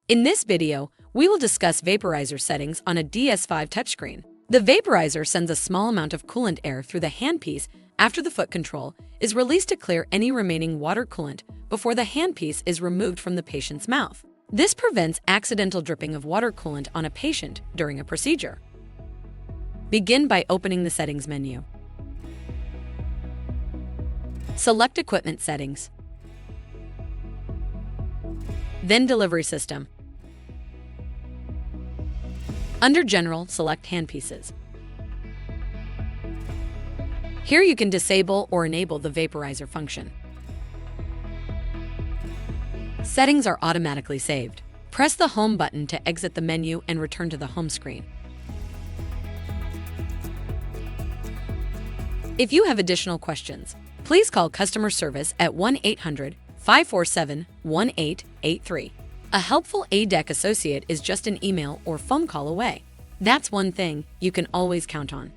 In this video, we will discuss vaporizer settings on a DS5 touchscreen. The vaporizer sends a small amount of coolant air through the handpiece after the foot control is released to clear any remaining water coolant before the handpiece is removed from the patient's mouth. This prevents accidental dripping of water coolant on a patient during a procedure. Begin by opening the settings menu. Select Equipment Settings. Then Delivery System. Under General, select Handpieces. Here you can disable or enable the vaporizer function. Settings are automatically saved. Press the Home button to exit the menu and return to the home screen. If you have additional questions, please call customer service at 1-800-547-1883. A helpful A-dec associate is just an email or phone call away. That's one thing you can always count on.